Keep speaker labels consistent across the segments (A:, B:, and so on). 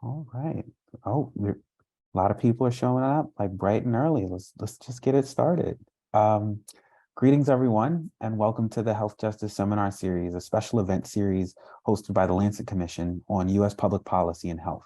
A: All right. A lot of people are showing up like bright and early. Let's just get it started. Um, Greetings, everyone, and welcome to the Health Justice Seminar Series, a special event series hosted by the Lancet Commission on U.S. Public Policy and Health.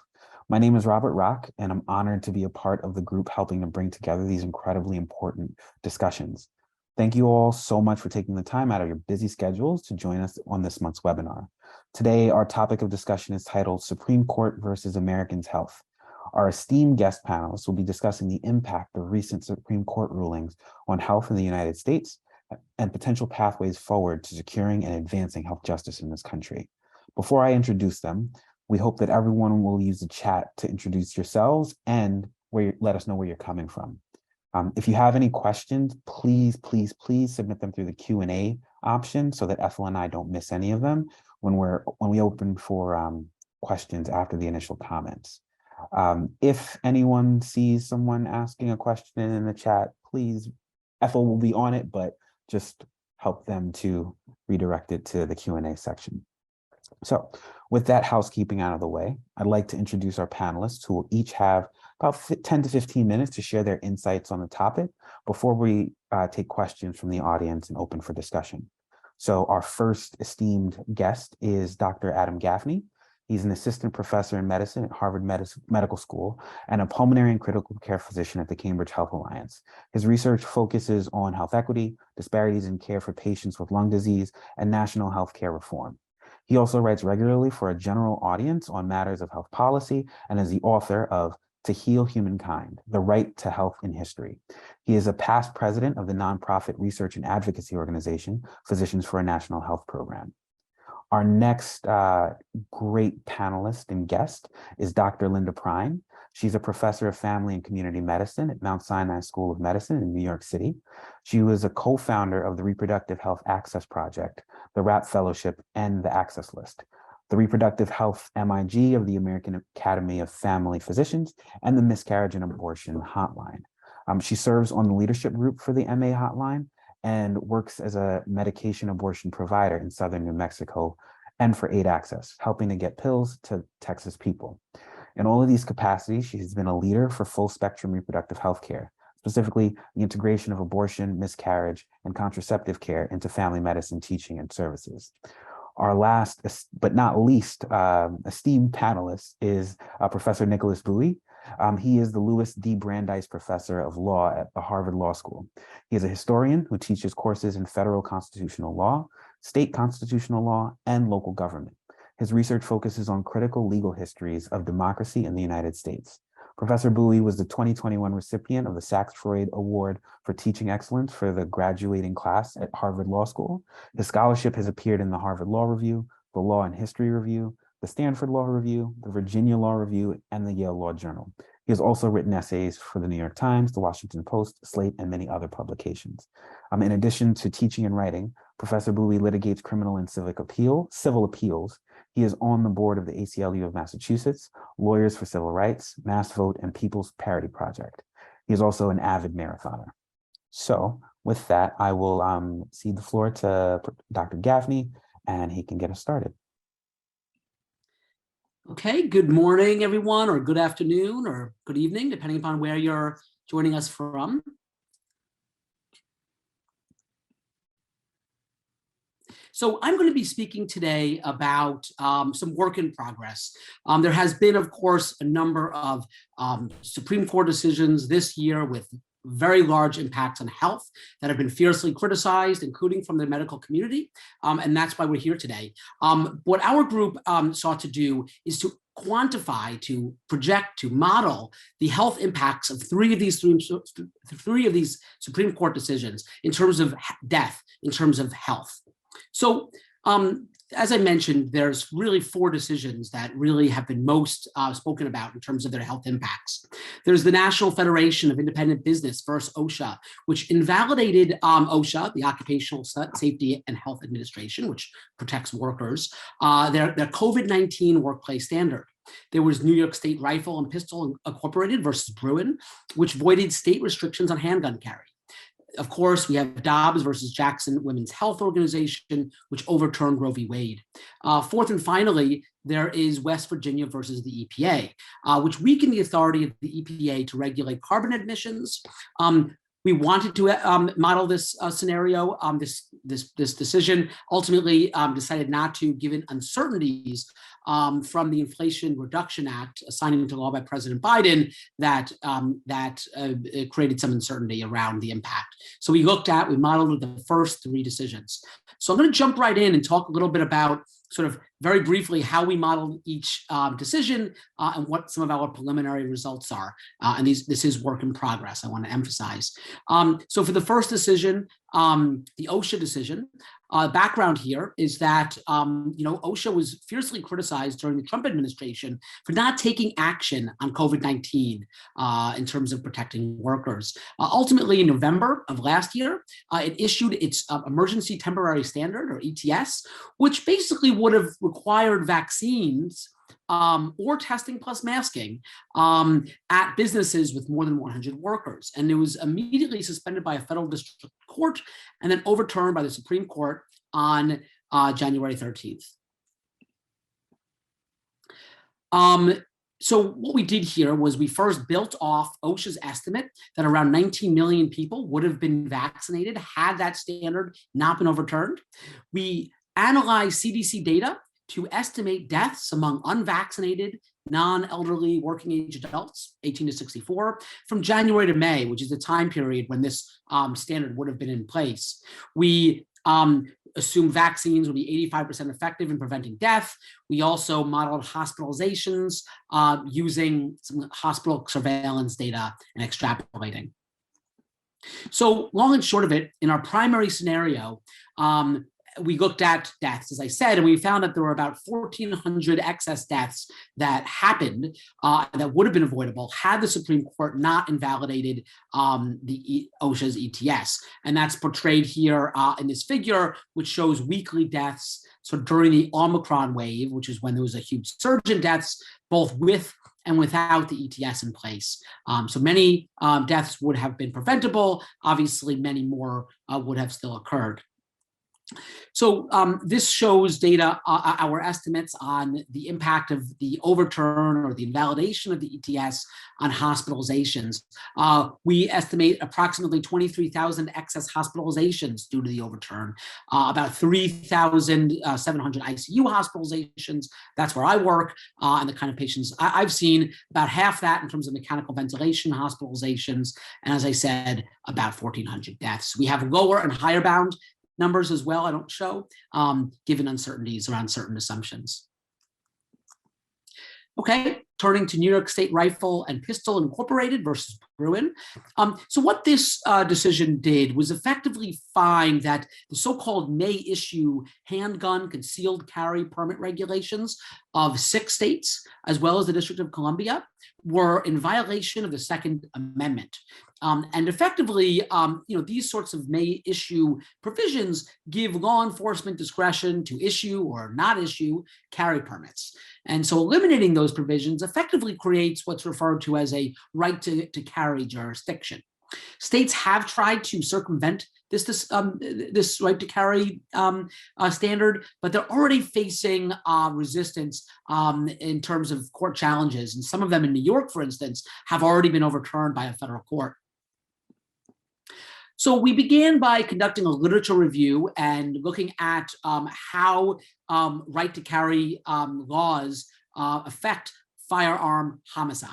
A: My name is Robert Rock, and I'm honored to be a part of the group helping to bring together these incredibly important discussions. Thank you all so much for taking the time out of your busy schedules to join us on this month's webinar. Today, our topic of discussion is titled Supreme Court versus Americans' Health. Our esteemed guest panelists will be discussing the impact of recent Supreme Court rulings on health in the United States and potential pathways forward to securing and advancing health justice in this country. Before I introduce them, we hope that everyone will use the chat to introduce yourselves and let us know where you're coming from. If you have any questions, please submit them through the Q&A option so that Ethel and I don't miss any of them when we open for questions after the initial comments. If anyone sees someone asking a question in the chat, please, Ethel will be on it, but just help them to redirect it to the Q&A section. So with that housekeeping out of the way, I'd like to introduce our panelists who will each have about 10 to 15 minutes to share their insights on the topic before we take questions from the audience and open for discussion. So our first esteemed guest is Dr. Adam Gaffney. He's an assistant professor in medicine at Harvard Medical School and a pulmonary and critical care physician at the Cambridge Health Alliance. His research focuses on health equity, disparities in care for patients with lung disease, and national healthcare reform. He also writes regularly for a general audience on matters of health policy and is the author of To Heal Humankind, The Right to Health in History. He is a past president of the nonprofit research and advocacy organization, Physicians for a National Health Program. Our next great panelist and guest is Dr. Linda Prine. She's a professor of family and community medicine at Mount Sinai School of Medicine in New York City. She was a co-founder of the Reproductive Health Access Project, the RAP Fellowship, and the Access List, the Reproductive Health MIG of the American Academy of Family Physicians, and the Miscarriage and Abortion Hotline. She serves on the leadership group for the MA Hotline and works as a medication abortion provider in southern New Mexico and for Aid Access, helping to get pills to Texas people. In all of these capacities, she has been a leader for full spectrum reproductive health care, specifically the integration of abortion, miscarriage, and contraceptive care into family medicine teaching and services. Our last, but not least, esteemed panelist is Professor Nicholas Bowie. He is the Louis D. Brandeis Professor of Law at the Harvard Law School. He is a historian who teaches courses in federal constitutional law, state constitutional law, and local government. His research focuses on critical legal histories of democracy in the United States. Professor Bowie was the 2021 recipient of the Sachs Freud Award for Teaching Excellence for the graduating class at Harvard Law School. His scholarship has appeared in the Harvard Law Review, the Law and History Review, the Stanford Law Review, the Virginia Law Review, and the Yale Law Journal. He has also written essays for the New York Times, the Washington Post, Slate, and many other publications. In addition to teaching and writing, Professor Bowie litigates criminal and civil appeals. He is on the board of the ACLU of Massachusetts, Lawyers for Civil Rights, Mass Vote, and People's Parity Project. He is also an avid marathoner. So with that, I will cede the floor to Dr. Gaffney, and he can get us started.
B: Okay, good morning, everyone, or good afternoon, or good evening, depending upon where you're joining us from. So I'm going to be speaking today about some work in progress. There has been, of course, a number of Supreme Court decisions this year with very large impacts on health that have been fiercely criticized, including from the medical community. And that's why we're here today. What our group sought to do is to quantify, to project, to model the health impacts of three of these Supreme Court decisions in terms of death, in terms of health. So as I mentioned, there's really four decisions that really have been most spoken about in terms of their health impacts. There's the National Federation of Independent Business versus OSHA, which invalidated OSHA, the Occupational Safety and Health Administration, which protects workers, their COVID-19 workplace standard. There was New York State Rifle and Pistol Incorporated versus Bruin, which voided state restrictions on handgun carry. Of course, we have Dobbs versus Jackson Women's Health Organization, which overturned Roe v. Wade. Fourth and finally, there is West Virginia versus the EPA, which weakened the authority of the EPA to regulate carbon emissions. We wanted to model this scenario. This decision ultimately decided not to, given uncertainties from the Inflation Reduction Act signed into law by President Biden that created some uncertainty around the impact. So we modeled the first three decisions. So I'm going to jump right in and talk a little bit about sort of very briefly how we modeled each decision and what some of our preliminary results are. And this is work in progress, I want to emphasize. So for the first decision, the OSHA decision, background here is that OSHA was fiercely criticized during the Trump administration for not taking action on COVID-19 in terms of protecting workers. Ultimately, in November of last year, it issued its Emergency Temporary Standard, or ETS, which basically would have required vaccines or testing plus masking at businesses with more than 100 workers. And it was immediately suspended by a federal district court and then overturned by the Supreme Court on January 13th. So what we did here was we first built off OSHA's estimate that around 19 million people would have been vaccinated had that standard not been overturned. We analyzed CDC data to estimate deaths among unvaccinated, non-elderly working age adults, 18 to 64, from January to May, which is the time period when this standard would have been in place. We assumed vaccines would be 85% effective in preventing death. We also modeled hospitalizations using some hospital surveillance data and extrapolating. So long and short of it, in our primary scenario, we looked at deaths, as I said, and we found that there were about 1,400 excess deaths that happened that would have been avoidable had the Supreme Court not invalidated the OSHA's ETS. And that's portrayed here in this figure, which shows weekly deaths. So during the Omicron wave, which is when there was a huge surge in deaths, both with and without the ETS in place. So many deaths would have been preventable. Obviously, many more would have still occurred. So this shows data, our estimates on the impact of the overturn or the invalidation of the ETS on hospitalizations. We estimate approximately 23,000 excess hospitalizations due to the overturn, about 3,700 ICU hospitalizations. That's where I work, and the kind of patients I've seen, about half that in terms of mechanical ventilation hospitalizations, and as I said, about 1,400 deaths. We have lower and higher bound numbers as well, I don't show, given uncertainties around certain assumptions. Okay, turning to New York State Rifle and Pistol Incorporated versus Bruen. So what this decision did was effectively find that the so-called May issue handgun concealed carry permit regulations of 6 states, as well as the District of Columbia, were in violation of the Second Amendment. And effectively, these sorts of May issue provisions give law enforcement discretion to issue or not issue carry permits. And so eliminating those provisions effectively creates what's referred to as a right to carry jurisdiction. States have tried to circumvent this right to carry standard, but they're already facing resistance in terms of court challenges. And some of them in New York, for instance, have already been overturned by a federal court. So we began by conducting a literature review and looking at how right to carry laws affect firearm homicide.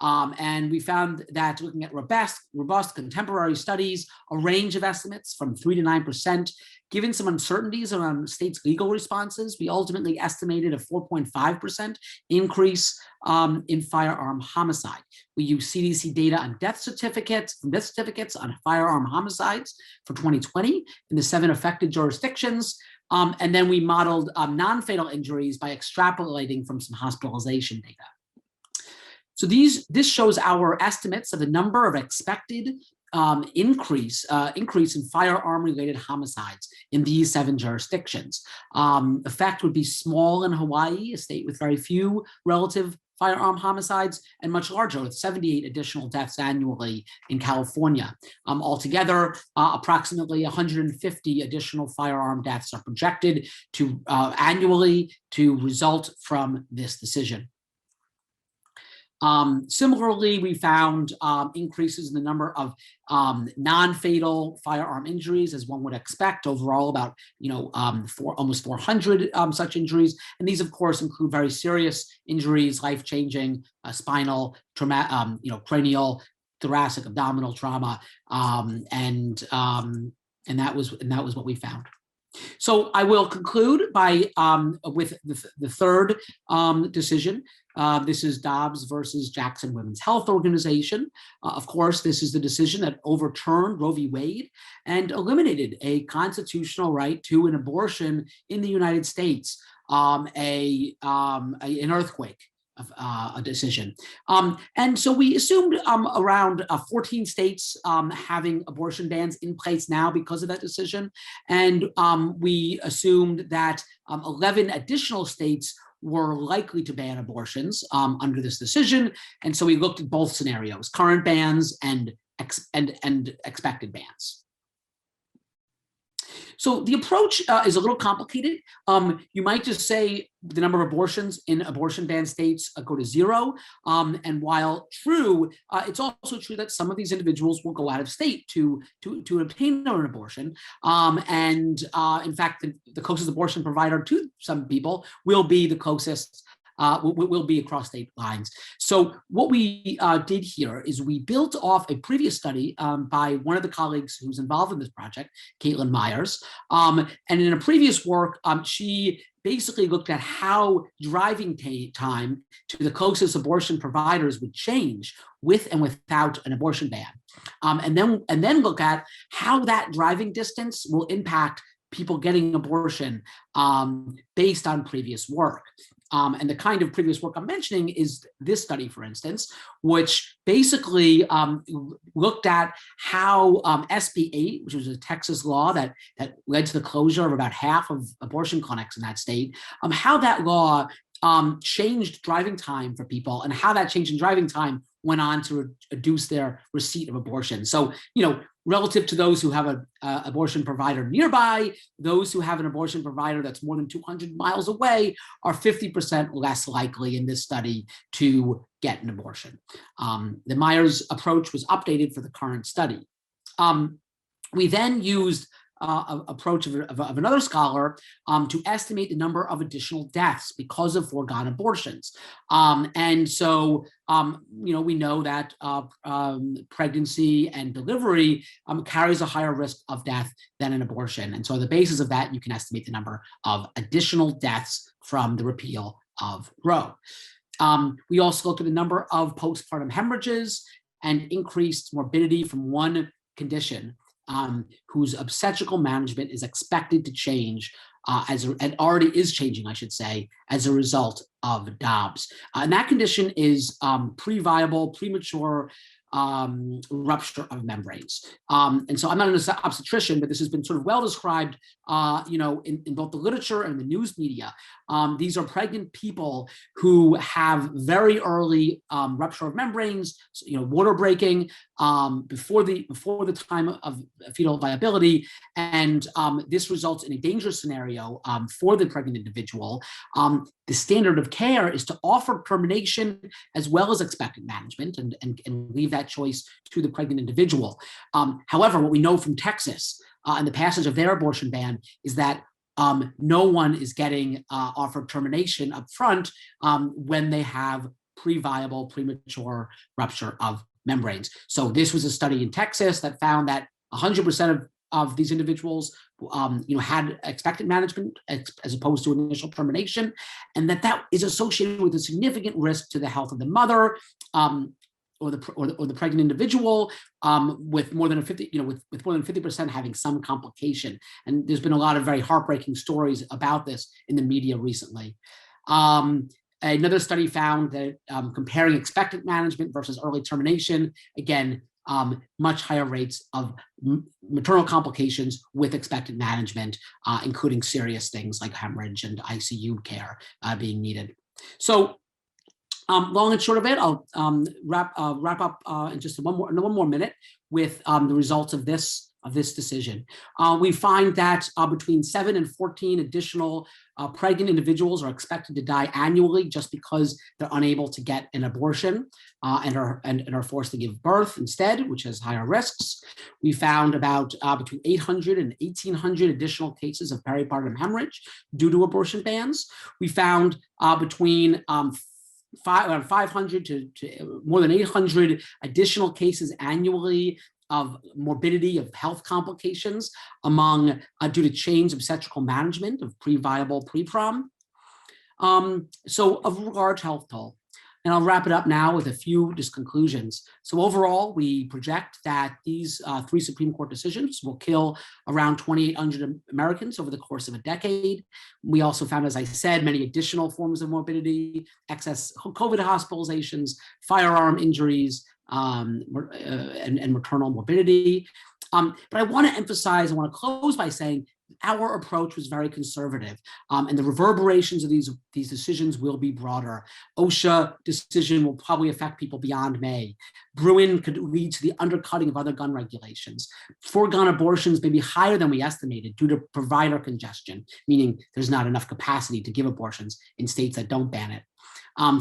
B: And we found that looking at robust contemporary studies, a range of estimates from 3 to 9%, given some uncertainties around states' legal responses, we ultimately estimated a 4.5% increase in firearm homicide. We use CDC data on death certificates on firearm homicides for 2020 in the 7 affected jurisdictions. And then we modeled non-fatal injuries by extrapolating from some hospitalization data. So this shows our estimates of the number of expected increase in firearm-related homicides in these 7 jurisdictions. Effect would be small in Hawaii, a state with very few relative firearm homicides, and much larger, with 78 additional deaths annually in California. Altogether, approximately 150 additional firearm deaths are projected to annually to result from this decision. Similarly, we found increases in the number of non-fatal firearm injuries, as one would expect. Overall, about almost 400 such injuries, and these, of course, include very serious injuries, life-changing, spinal, trauma, cranial, thoracic, abdominal trauma, and that was what we found. So I will conclude by with the third decision. This is Dobbs versus Jackson Women's Health Organization. Of course, this is the decision that overturned Roe v. Wade and eliminated a constitutional right to an abortion in the United States, an earthquake. A decision. And so we assumed around 14 states having abortion bans in place now because of that decision. And we assumed that 11 additional states were likely to ban abortions under this decision. And so we looked at both scenarios, current bans and expected bans. So the approach is a little complicated. You might just say the number of abortions in abortion ban states go to zero. And while true, it's also true that some of these individuals will go out of state to obtain an abortion. In fact, the closest abortion provider to some people will be the closest will be across state lines. So what we did here is we built off a previous study by one of the colleagues who's involved in this project, Caitlin Myers. And in a previous work, she basically looked at how driving time to the closest abortion providers would change with and without an abortion ban. And then look at how that driving distance will impact people getting abortion based on previous work. And the kind of previous work I'm mentioning is this study, for instance, which basically looked at how SB 8, which was a Texas law that led to the closure of about half of abortion clinics in that state, how that law changed driving time for people, and how that change in driving time went on to reduce their receipt of abortion. So, relative to those who have an abortion provider nearby, those who have an abortion provider that's more than 200 miles away are 50% less likely in this study to get an abortion. The Myers approach was updated for the current study. We then used approach of another scholar to estimate the number of additional deaths because of foregone abortions. And so, we know that pregnancy and delivery carries a higher risk of death than an abortion. And so on the basis of that, you can estimate the number of additional deaths from the repeal of Roe. We also looked at the number of postpartum hemorrhages and increased morbidity from one condition whose obstetrical management is expected to change and already is changing, I should say, as a result of Dobbs. And that condition is pre-viable, premature rupture of membranes. And so I'm not an obstetrician, but this has been sort of well described, in both the literature and the news media. These are pregnant people who have very early rupture of membranes, water breaking before the time of fetal viability, and this results in a dangerous scenario for the pregnant individual. The standard of care is to offer termination as well as expectant management and leave that choice to the pregnant individual. However, what we know from Texas and the passage of their abortion ban is that no one is getting offered termination up front when they have pre-viable, premature rupture of membranes. So this was a study in Texas that found that 100% of these individuals had expectant management as opposed to initial termination, and that is associated with a significant risk to the health of the mother or the pregnant individual, with more than 50% having some complication. And there's been a lot of very heartbreaking stories about this in the media recently. Another study found that comparing expectant management versus early termination, again, much higher rates of maternal complications with expectant management, including serious things like hemorrhage and ICU care being needed. So Long and short of it, I'll wrap up in just one more minute with the results of this decision. We find that between 7 and 14 additional pregnant individuals are expected to die annually just because they're unable to get an abortion and are forced to give birth instead, which has higher risks. We found about between 800 and 1,800 additional cases of peripartum hemorrhage due to abortion bans. We found between around 500 to more than 800 additional cases annually of morbidity of health complications among due to changed obstetrical management of pre-viable pre-prom. So of regard to health toll, and I'll wrap it up now with a few just conclusions. So overall, we project that these 3 Supreme Court decisions will kill around 2,800 Americans over the course of a decade. We also found, as I said, many additional forms of morbidity, excess COVID hospitalizations, firearm injuries, and maternal morbidity. But I want to emphasize, I want to close by saying our approach was very conservative, and the reverberations of these decisions will be broader. OSHA decision will probably affect people beyond May. Bruin could lead to the undercutting of other gun regulations. Foregone abortions may be higher than we estimated due to provider congestion, meaning there's not enough capacity to give abortions in states that don't ban it.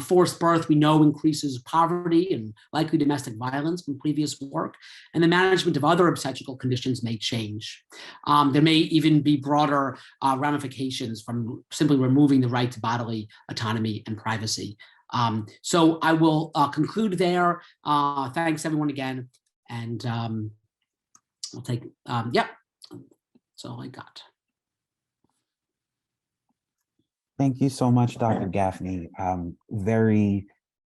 B: Forced birth, we know, increases poverty and likely domestic violence from previous work, and the management of other obstetrical conditions may change. There may even be broader ramifications from simply removing the right to bodily autonomy and privacy. So I will conclude there. Thanks everyone again, and I'll take, yep, that's all I got.
A: Thank you so much, Dr. Gaffney. Very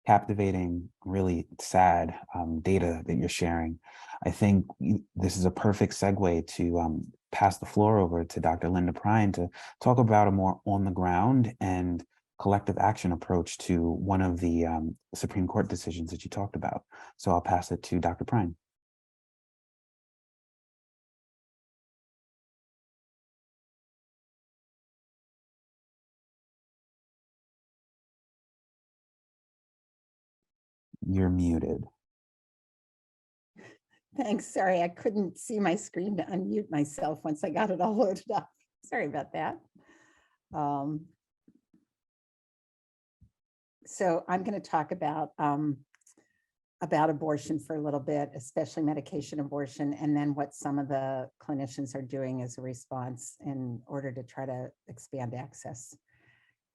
A: captivating, really sad data that you're sharing. I think this is a perfect segue to pass the floor over to Dr. Linda Prine to talk about a more on the ground and collective action approach to one of the Supreme Court decisions that you talked about. So I'll pass it to Dr. Prine. You're muted.
C: Thanks. Sorry, I couldn't see my screen to unmute myself once I got it all loaded up. Sorry about that. So I'm going to talk about abortion for a little bit, especially medication abortion, and then what some of the clinicians are doing as a response in order to try to expand access.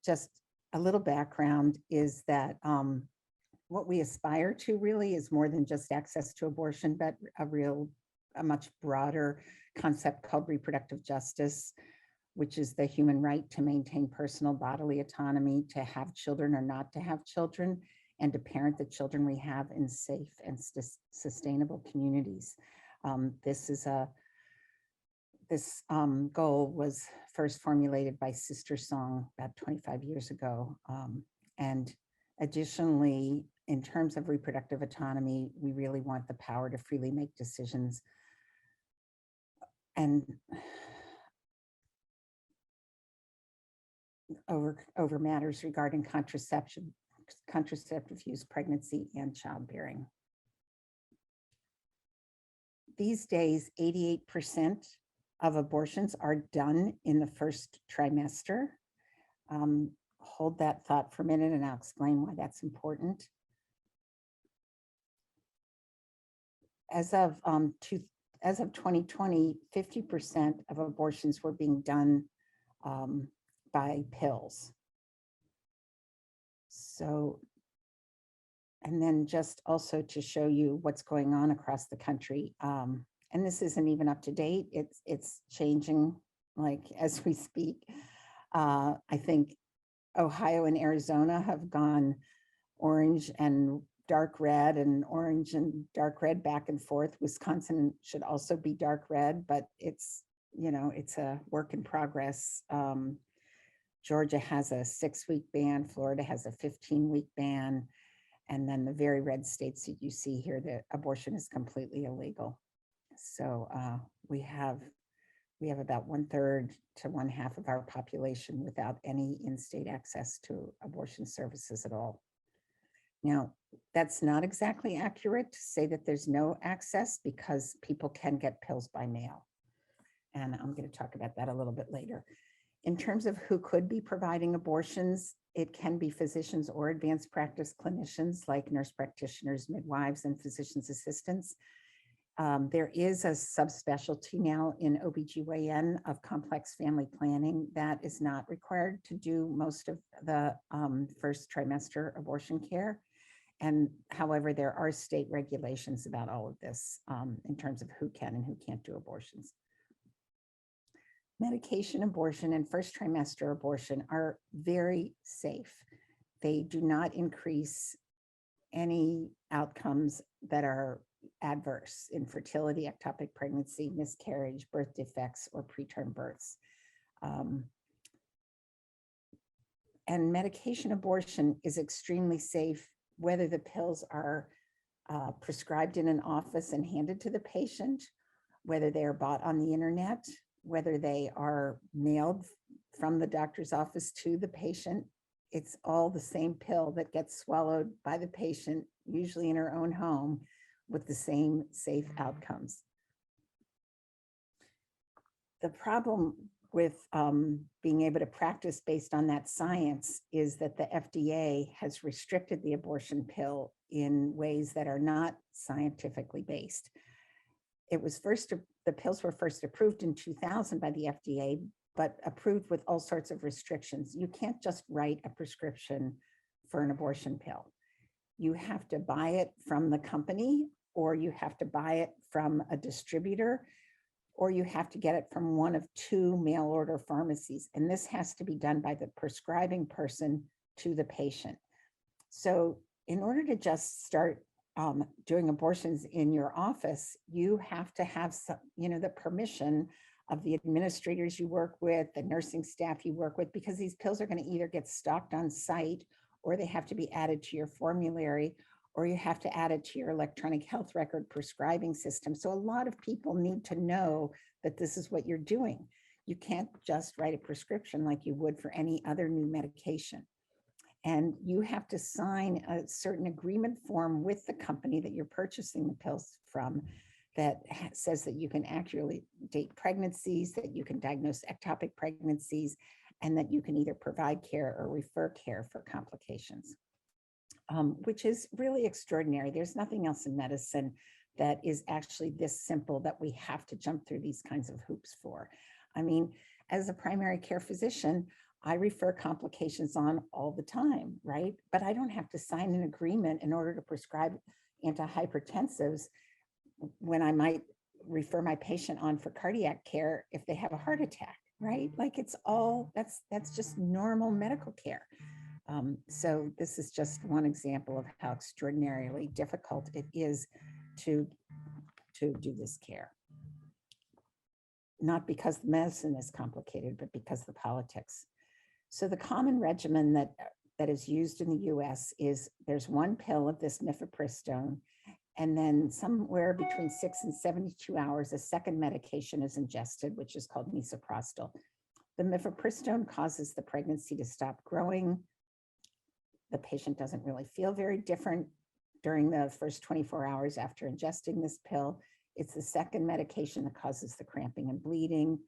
C: Just a little background is that what we aspire to really is more than just access to abortion, but a much broader concept called reproductive justice, which is the human right to maintain personal bodily autonomy, to have children or not to have children, and to parent the children we have in safe and sustainable communities. This goal was first formulated by Sister Song about 25 years ago. And additionally, in terms of reproductive autonomy, we really want the power to freely make decisions and over matters regarding contraceptive use, pregnancy, and childbearing. These days, 88% of abortions are done in the first trimester. Hold that thought for a minute and I'll explain why that's important. As of 2020, 50% of abortions were being done by pills. So, and then just also to show you what's going on across the country, and this isn't even up to date, it's changing like as we speak. I think Ohio and Arizona have gone orange and dark red, and orange and dark red back and forth. Wisconsin should also be dark red, but it's, you know, it's a work in progress. Georgia has a 6-week ban, Florida has a 15-week ban, and then the very red states that you see here, the abortion is completely illegal. So we have about 1/3 to 1/2 of our population without any in-state access to abortion services at all. Now, that's not exactly accurate to say that there's no access because people can get pills by mail. And I'm going to talk about that a little bit later. In terms of who could be providing abortions, it can be physicians or advanced practice clinicians like nurse practitioners, midwives, and physician's assistants. There is a subspecialty now in OBGYN of complex family planning that is not required to do most of the first trimester abortion care. And however, there are state regulations about all of this in terms of who can and who can't do abortions. Medication abortion and first trimester abortion are very safe. They do not increase any outcomes that are adverse: infertility, ectopic pregnancy, miscarriage, birth defects, or preterm births. And medication abortion is extremely safe, whether the pills are prescribed in an office and handed to the patient, whether they are bought on the internet, whether they are mailed from the doctor's office to the patient. It's all the same pill that gets swallowed by the patient, usually in her own home, with the same safe outcomes. The problem with being able to practice based on that science is that the FDA has restricted the abortion pill in ways that are not scientifically based. The pills were first approved in 2000 by the FDA, but approved with all sorts of restrictions. You can't just write a prescription for an abortion pill. You have to buy it from the company, or you have to buy it from a distributor, or you have to get it from one of two mail order pharmacies. And this has to be done by the prescribing person to the patient. So in order to just start doing abortions in your office, you have to have some, the permission of the administrators you work with, the nursing staff you work with, because these pills are going to either get stocked on site, or they have to be added to your formulary, or you have to add it to your electronic health record prescribing system. So a lot of people need to know that this is what you're doing. You can't just write a prescription like you would for any other new medication. And you have to sign a certain agreement form with the company that you're purchasing the pills from that says that you can accurately date pregnancies, that you can diagnose ectopic pregnancies, and that you can either provide care or refer care for complications, which is really extraordinary. There's nothing else in medicine that is actually this simple that we have to jump through these kinds of hoops for. I mean, as a primary care physician, I refer complications on all the time, right? But I don't have to sign an agreement in order to prescribe antihypertensives when I might refer my patient on for cardiac care if they have a heart attack, right? Like it's all, that's just normal medical care. So this is just one example of how extraordinarily difficult it is to do this care. Not because the medicine is complicated, but because the politics. So the common regimen that is used in the US is there's one pill of this mifepristone, and then somewhere between 6 and 72 hours, a second medication is ingested, which is called misoprostol. The mifepristone causes the pregnancy to stop growing. The patient doesn't really feel very different during the first 24 hours after ingesting this pill. It's the second medication that causes the cramping and bleeding.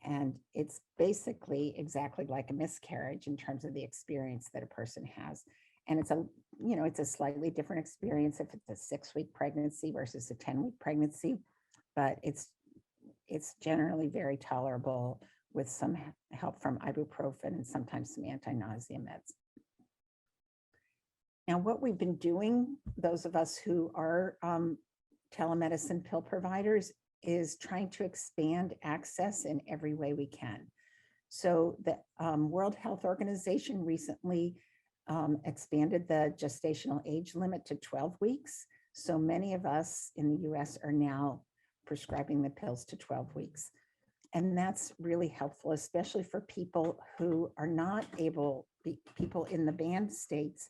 C: And it's basically exactly like a miscarriage in terms of the experience that a person has. And it's a slightly different experience if it's a 6-week pregnancy versus a 10-week pregnancy, but it's generally very tolerable with some help from ibuprofen and sometimes some anti-nausea meds. Now, what we've been doing, those of us who are telemedicine pill providers, is trying to expand access in every way we can. So the World Health Organization recently expanded the gestational age limit to 12 weeks. So many of us in the US are now prescribing the pills to 12 weeks. And that's really helpful, especially for people who are not able, people in the banned states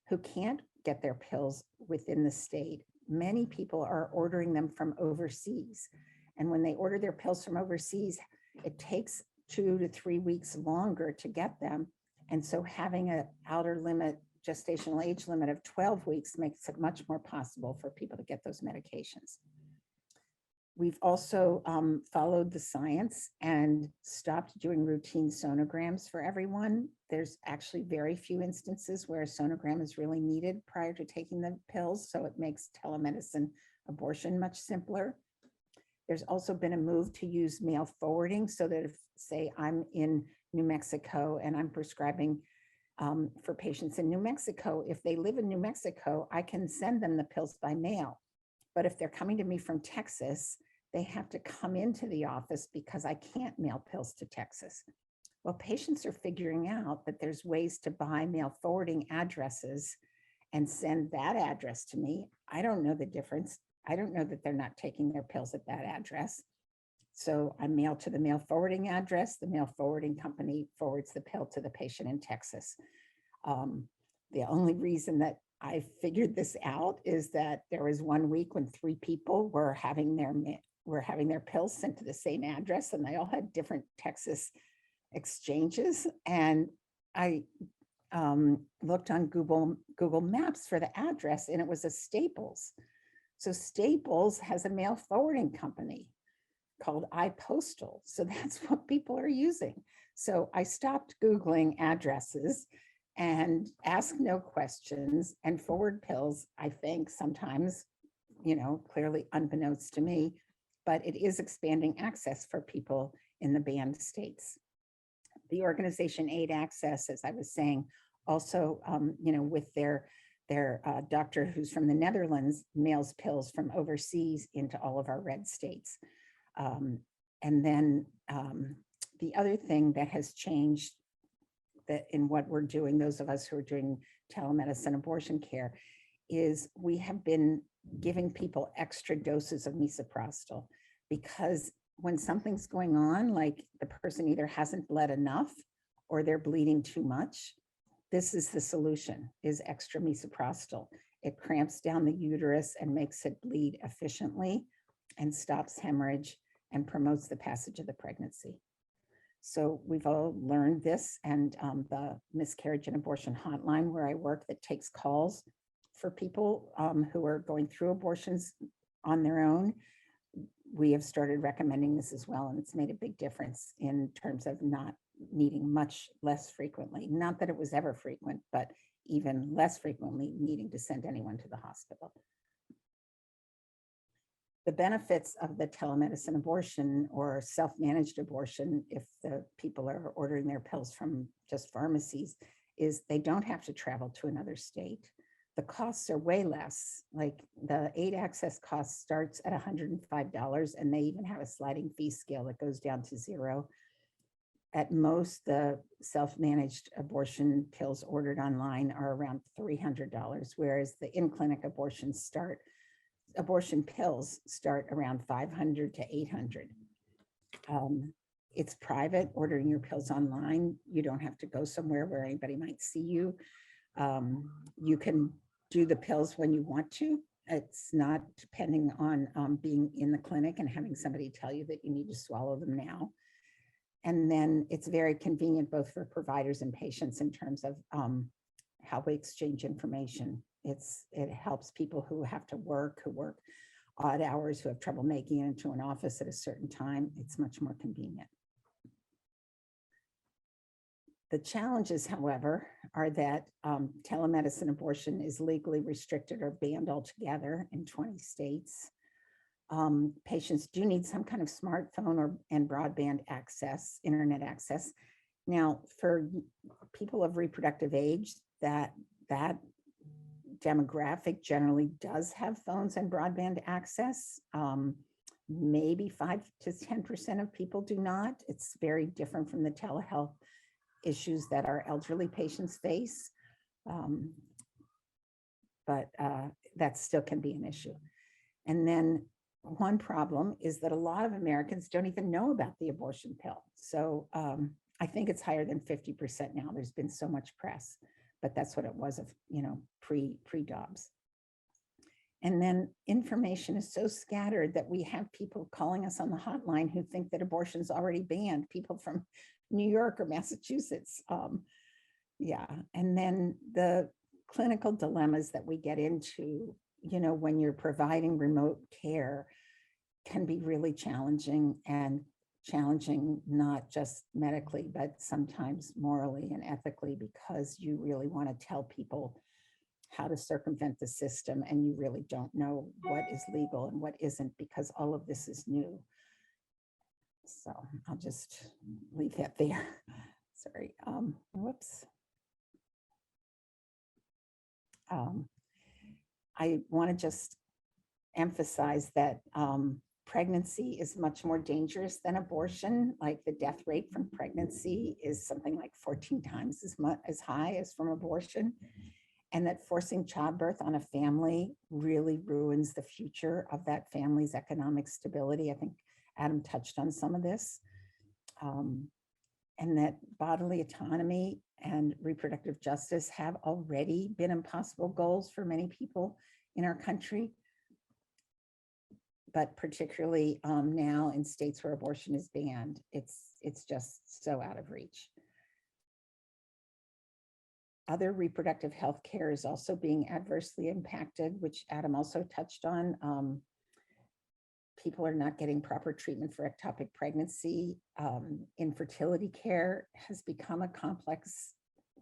C: who can't get their pills within the state. Many people are ordering them from overseas. And when they order their pills from overseas, it takes 2 to 3 weeks longer to get them. And so having an outer limit gestational age limit of 12 weeks makes it much more possible for people to get those medications. We've also followed the science and stopped doing routine sonograms for everyone. There's actually very few instances where a sonogram is really needed prior to taking the pills, so it makes telemedicine abortion much simpler. There's also been a move to use mail forwarding so that if, say, I'm in New Mexico and I'm prescribing for patients in New Mexico, if they live in New Mexico, I can send them the pills by mail. But if they're coming to me from Texas, they have to come into the office because I can't mail pills to Texas. Well, patients are figuring out that there's ways to buy mail forwarding addresses and send that address to me. I don't know the difference. I don't know that they're not taking their pills at that address. So I mail to the mail forwarding address. The mail forwarding company forwards the pill to the patient in Texas. The only reason that I figured this out is that there was 1 week when 3 people were having their pills sent to the same address, and they all had different Texas exchanges. And I looked on Google Maps for the address, and it was a Staples. So Staples has a mail forwarding company called iPostal. So that's what people are using. So I stopped Googling addresses and ask no questions and forward pills, I think sometimes, clearly unbeknownst to me, but it is expanding access for people in the banned states. The organization Aid Access, as I was saying, also, with their doctor who's from the Netherlands, mails pills from overseas into all of our red states. And then the other thing that has changed that in what we're doing, those of us who are doing telemedicine abortion care, is we have been giving people extra doses of misoprostol, because when something's going on, like the person either hasn't bled enough or they're bleeding too much, this is the solution, is extra misoprostol. It cramps down the uterus and makes it bleed efficiently and stops hemorrhage and promotes the passage of the pregnancy. So we've all learned this, and the miscarriage and abortion hotline where I work that takes calls for people who are going through abortions on their own, we have started recommending this as well, and it's made a big difference in terms of not needing much less frequently. Not that it was ever frequent, but even less frequently needing to send anyone to the hospital. The benefits of the telemedicine abortion or self-managed abortion, if the people are ordering their pills from just pharmacies, is they don't have to travel to another state. The costs are way less. Like the Aid Access cost starts at $105, and they even have a sliding fee scale that goes down to $0. At most, the self-managed abortion pills ordered online are around $300, whereas the in-clinic abortion pills start around $500 to $800. It's private. Ordering your pills online, you don't have to go somewhere where anybody might see you. You can do the pills when you want to. It's not depending on being in the clinic and having somebody tell you that you need to swallow them now. And then it's very convenient both for providers and patients in terms of how we exchange information. It helps people who have to work, who work odd hours, who have trouble making it into an office at a certain time. It's much more convenient. The challenges, however, are that telemedicine abortion is legally restricted or banned altogether in 20 states. Patients do need some kind of smartphone and broadband access, internet access. Now, for people of reproductive age, that demographic generally does have phones and broadband access. Maybe 5 to 10% of people do not. It's very different from the telehealth issues that our elderly patients face. But that still can be an issue. And then one problem is that a lot of Americans don't even know about the abortion pill. So I think it's higher than 50% now. There's been so much press, but that's what it was of, pre-Dobbs. And then information is so scattered that we have people calling us on the hotline who think that abortion's already banned, people from New York or Massachusetts. And then the clinical dilemmas that we get into, you know, when you're providing remote care can be really challenging, and challenging not just medically, but sometimes morally and ethically, because you really want to tell people how to circumvent the system, and you really don't know what is legal and what isn't, because all of this is new. So I'll just leave that there. Sorry. Whoops. I want to just emphasize that pregnancy is much more dangerous than abortion. Like, the death rate from pregnancy is something like 14 times as high as from abortion. And that forcing childbirth on a family really ruins the future of that family's economic stability. I think Adam touched on some of this. And that bodily autonomy and reproductive justice have already been impossible goals for many people in our country, but particularly now in states where abortion is banned, it's just so out of reach. Other reproductive health care is also being adversely impacted, which Adam also touched on. People are not getting proper treatment for ectopic pregnancy. Infertility care has become a complex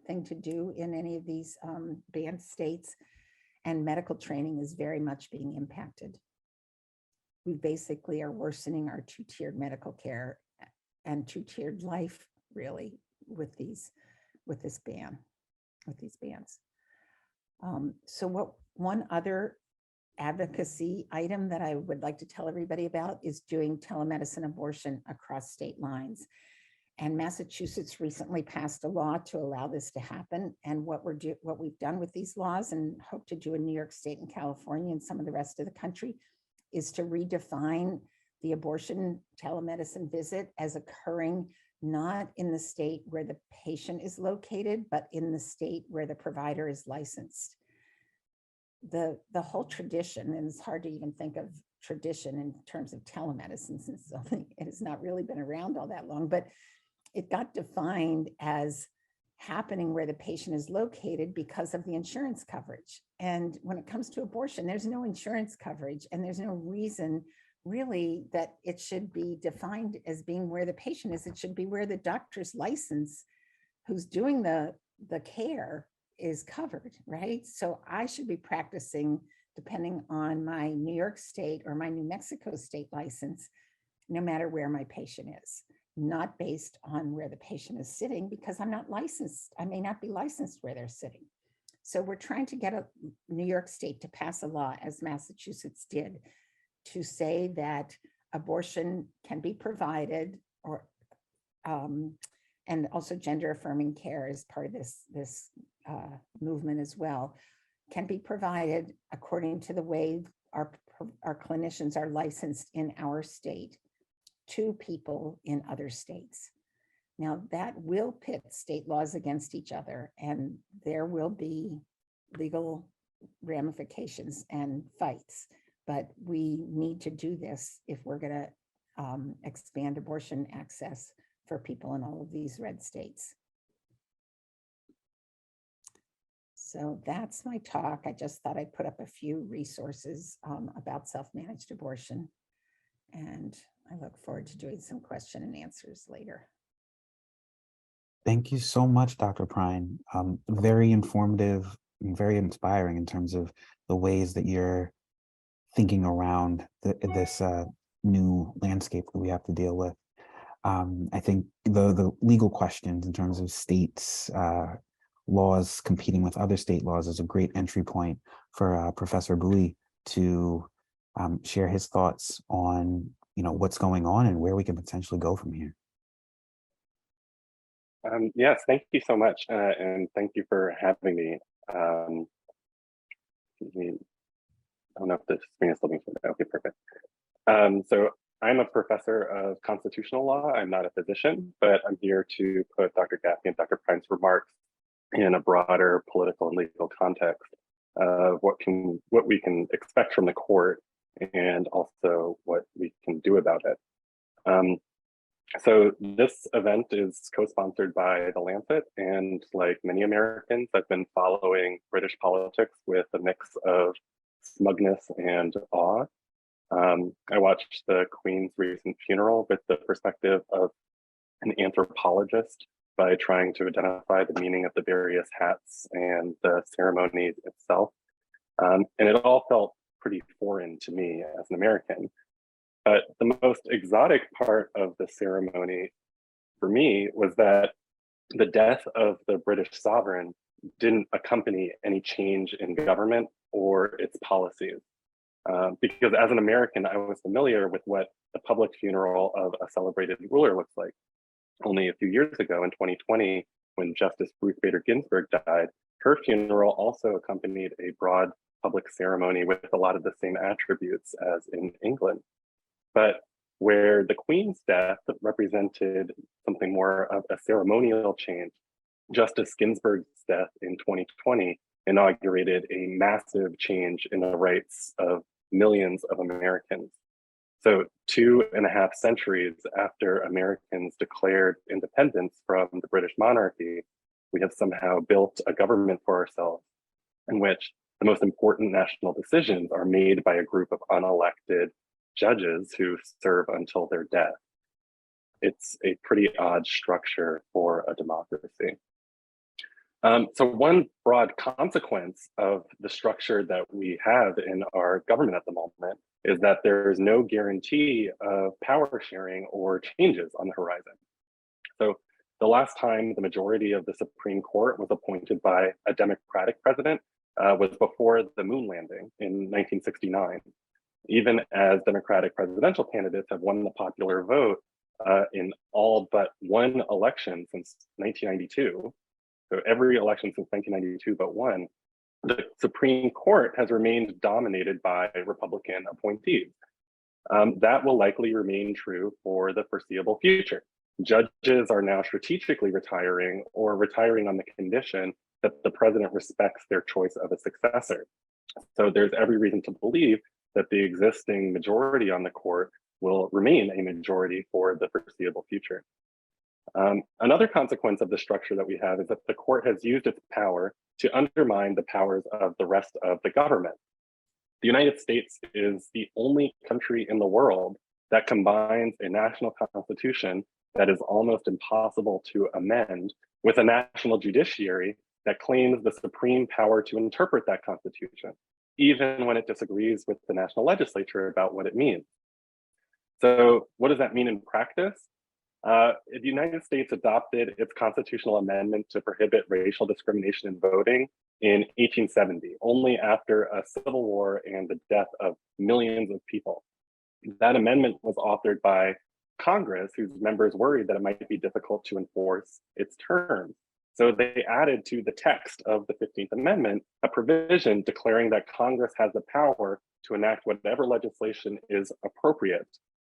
C: thing to do in any of these banned states, and medical training is very much being impacted. We basically are worsening our two-tiered medical care and two-tiered life, really, with these bans. So one other advocacy item that I would like to tell everybody about is doing telemedicine abortion across state lines. And Massachusetts recently passed a law to allow this to happen. And what we've done with these laws, and hope to do in New York State and California and some of the rest of the country, is to redefine the abortion telemedicine visit as occurring not in the state where the patient is located, but in the state where the provider is licensed. The whole tradition, and it's hard to even think of tradition in terms of telemedicine, since it has not really been around all that long, but it got defined as happening where the patient is located because of the insurance coverage. And when it comes to abortion, there's no insurance coverage, and there's no reason really that it should be defined as being where the patient is. It should be where the doctor's license who's doing the care is covered, right? So I should be practicing depending on my New York State or my New Mexico state license, no matter where my patient is, not based on where the patient is sitting, because I'm not licensed. I may not be licensed where they're sitting. So we're trying to get New York State to pass a law, as Massachusetts did, to say that abortion can be provided, or and also gender affirming care is part of this movement as well, can be provided according to the way our clinicians are licensed in our state to people in other states. Now, that will pit state laws against each other, and there will be legal ramifications and fights, but we need to do this if we're going to expand abortion access for people in all of these red states. So that's my talk. I just thought I'd put up a few resources about self-managed abortion, and I look forward to doing some question and answers later.
A: Thank you so much, Dr. Prine. Very informative and very inspiring in terms of the ways that you're thinking around this new landscape that we have to deal with. I think the legal questions in terms of states' laws competing with other state laws is a great entry point for Professor Bui to share his thoughts on what's going on and where we can potentially go from here.
D: Yes, thank you so much, and thank you for having me. I don't know if the screen is still being shared. Okay, perfect. So I'm a professor of constitutional law. I'm not a physician, but I'm here to put Dr. Gaffney and Dr. Prine's remarks in a broader political and legal context of what we can expect from the court, and also what we can do about it. So this event is co-sponsored by The Lancet, and like many Americans, I've been following British politics with a mix of smugness and awe. I watched the Queen's recent funeral with the perspective of an anthropologist by trying to identify the meaning of the various hats and the ceremony itself. And it all felt pretty foreign to me as an American. But the most exotic part of the ceremony for me was that the death of the British sovereign didn't accompany any change in government or its policies. Because as an American, I was familiar with what the public funeral of a celebrated ruler looks like. Only a few years ago in 2020, when Justice Ruth Bader Ginsburg died, her funeral also accompanied a broad public ceremony with a lot of the same attributes as in England. But where the Queen's death represented something more of a ceremonial change, Justice Ginsburg's death in 2020 inaugurated a massive change in the rights of millions of Americans. So 2.5 centuries after Americans declared independence from the British monarchy, we have somehow built a government for ourselves in which the most important national decisions are made by a group of unelected judges who serve until their death. It's a pretty odd structure for a democracy. So one broad consequence of the structure that we have in our government at the moment is that there is no guarantee of power sharing or changes on the horizon. So the last time the majority of the Supreme Court was appointed by a Democratic president was before the moon landing in 1969. Even as Democratic presidential candidates have won the popular vote in all but one election since 1992, so every election since 1992 but one, the Supreme Court has remained dominated by Republican appointees. That will likely remain true for the foreseeable future. Judges are now strategically retiring or retiring on the condition that the president respects their choice of a successor. So there's every reason to believe that the existing majority on the court will remain a majority for the foreseeable future. Another consequence of the structure that we have is that the court has used its power to undermine the powers of the rest of the government. The United States is the only country in the world that combines a national constitution that is almost impossible to amend with a national judiciary that claims the supreme power to interpret that constitution, even when it disagrees with the national legislature about what it means. So what does that mean in practice? The United States adopted its constitutional amendment to prohibit racial discrimination in voting in 1870, only after a civil war and the death of millions of people. That amendment was authored by Congress, whose members worried that it might be difficult to enforce its terms. So they added to the text of the 15th Amendment a provision declaring that Congress has the power to enact whatever legislation is appropriate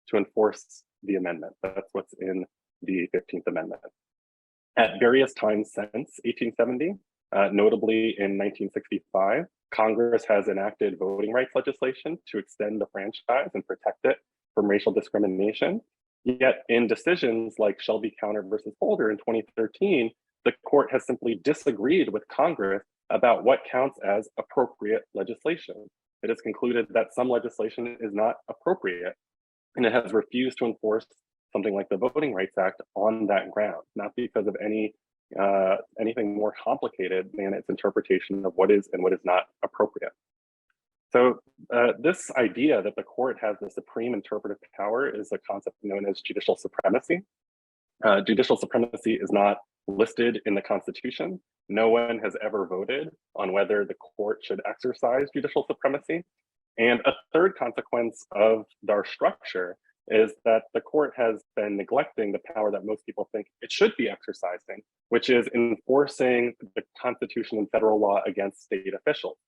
D: to enforce the amendment. That's what's in the 15th Amendment. At various times since 1870, notably in 1965, Congress has enacted voting rights legislation to extend the franchise and protect it from racial discrimination. Yet in decisions like Shelby County versus Holder in 2013, the court has simply disagreed with Congress about what counts as appropriate legislation. It has concluded that some legislation is not appropriate, and it has refused to enforce something like the Voting Rights Act on that ground, not because of anything more complicated than its interpretation of what is and what is not appropriate. So this idea that the court has the supreme interpretive power is a concept known as judicial supremacy. Judicial supremacy is not listed in the Constitution. No one has ever voted on whether the court should exercise judicial supremacy. And a third consequence of our structure is that the court has been neglecting the power that most people think it should be exercising, which is enforcing the Constitution and federal law against state officials.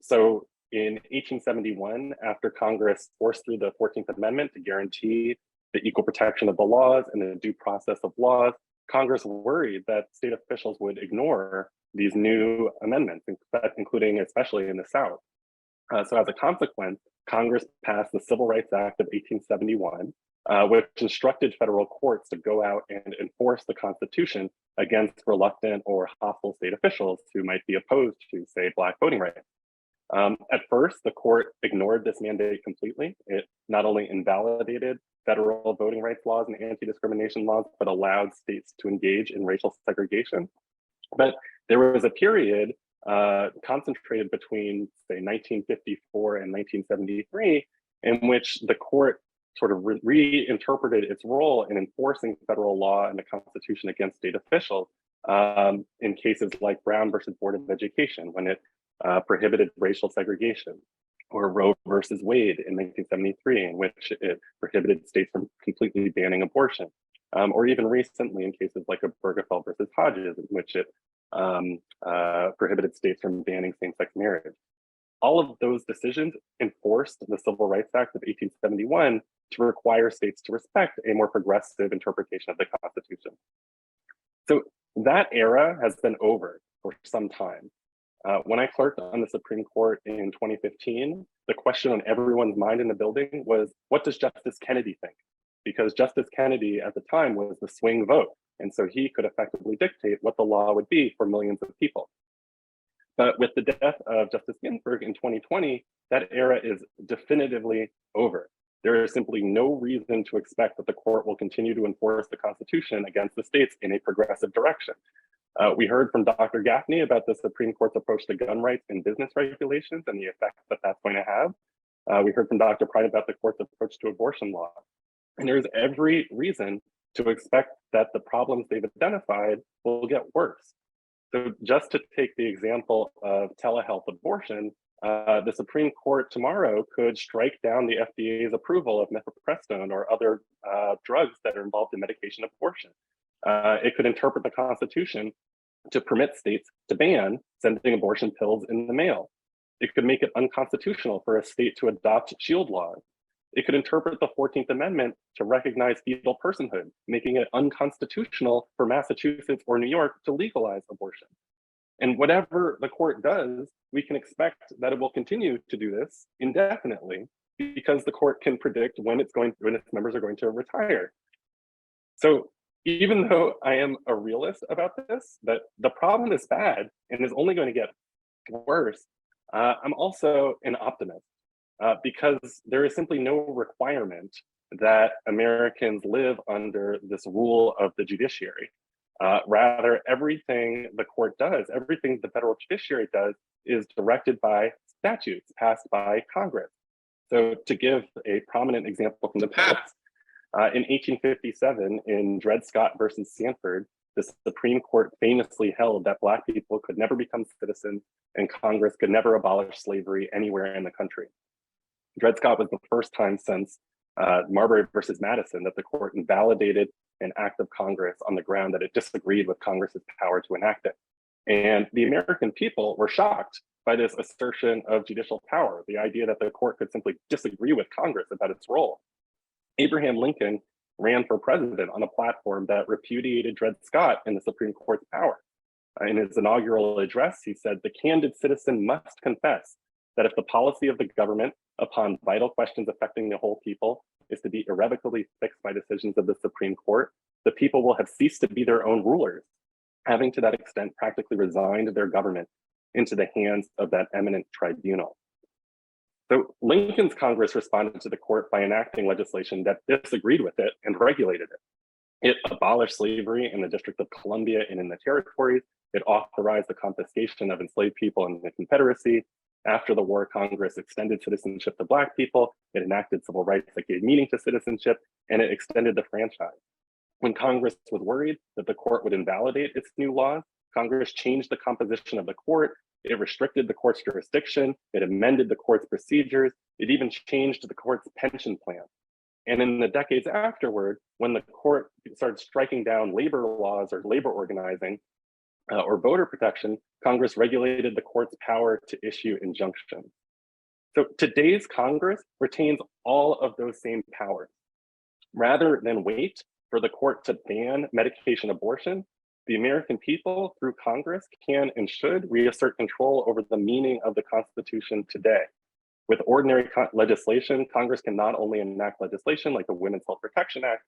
D: So in 1871, after Congress forced through the 14th Amendment to guarantee the equal protection of the laws and the due process of laws, Congress worried that state officials would ignore these new amendments, including especially in the South. So as a consequence, Congress passed the Civil Rights Act of 1871, which instructed federal courts to go out and enforce the Constitution against reluctant or hostile state officials who might be opposed to, say, Black voting rights. At first, the court ignored this mandate completely. It not only invalidated federal voting rights laws and anti-discrimination laws, but allowed states to engage in racial segregation. But there was a period concentrated between, say, 1954 and 1973, in which the court sort of reinterpreted its role in enforcing federal law and the Constitution against state officials in cases like Brown versus Board of Education, when it prohibited racial segregation, or Roe versus Wade in 1973, in which it prohibited states from completely banning abortion, or even recently in cases like Obergefell versus Hodges, in which it prohibited states from banning same-sex marriage. All of those decisions enforced the Civil Rights Act of 1871 to require states to respect a more progressive interpretation of the Constitution. So that era has been over for some time. When I clerked on the Supreme Court in 2015, the question on everyone's mind in the building was, what does Justice Kennedy think? Because Justice Kennedy at the time was the swing vote, and so he could effectively dictate what the law would be for millions of people. But with the death of Justice Ginsburg in 2020, that era is definitively over. There is simply no reason to expect that the court will continue to enforce the Constitution against the states in a progressive direction. We heard from Dr. Gaffney about the Supreme Court's approach to gun rights and business regulations and the effect that that's going to have. We heard from Dr. Pride about the court's approach to abortion law. And there's every reason to expect that the problems they've identified will get worse. So just to take the example of telehealth abortion, the Supreme Court tomorrow could strike down the FDA's approval of mifepristone or other drugs that are involved in medication abortion. It could interpret the Constitution to permit states to ban sending abortion pills in the mail. It could make it unconstitutional for a state to adopt shield laws. It could interpret the 14th Amendment to recognize fetal personhood, making it unconstitutional for Massachusetts or New York to legalize abortion. And whatever the court does, we can expect that it will continue to do this indefinitely, because the court can predict when its members are going to retire. So even though I am a realist about this, that the problem is bad and is only going to get worse, I'm also an optimist. Because there is simply no requirement that Americans live under this rule of the judiciary. Rather, everything the court does, everything the federal judiciary does, is directed by statutes passed by Congress. So to give a prominent example from the past, in 1857, in Dred Scott versus Sanford, the Supreme Court famously held that Black people could never become citizens and Congress could never abolish slavery anywhere in the country. Dred Scott was the first time since Marbury versus Madison that the court invalidated an act of Congress on the ground that it disagreed with Congress's power to enact it. And the American people were shocked by this assertion of judicial power, the idea that the court could simply disagree with Congress about its role. Abraham Lincoln ran for president on a platform that repudiated Dred Scott and the Supreme Court's power. In his inaugural address, he said, "The candid citizen must confess that if the policy of the government upon vital questions affecting the whole people is to be irrevocably fixed by decisions of the Supreme Court, the people will have ceased to be their own rulers, having to that extent practically resigned their government into the hands of that eminent tribunal." So Lincoln's Congress responded to the court by enacting legislation that disagreed with it and regulated it. It abolished slavery in the District of Columbia and in the territories. It authorized the confiscation of enslaved people in the Confederacy. After the war, Congress extended citizenship to Black people. It enacted civil rights that gave meaning to citizenship, and it extended the franchise. When Congress was worried that the court would invalidate its new laws, Congress changed the composition of the court. It restricted the court's jurisdiction. It amended the court's procedures. It even changed the court's pension plan. And in the decades afterward, when the court started striking down labor laws or labor organizing, or voter protection, Congress regulated the court's power to issue injunctions. So today's Congress retains all of those same powers. Rather than wait for the court to ban medication abortion, the American people, through Congress, can and should reassert control over the meaning of the Constitution today. With ordinary legislation, Congress can not only enact legislation like the Women's Health Protection Act,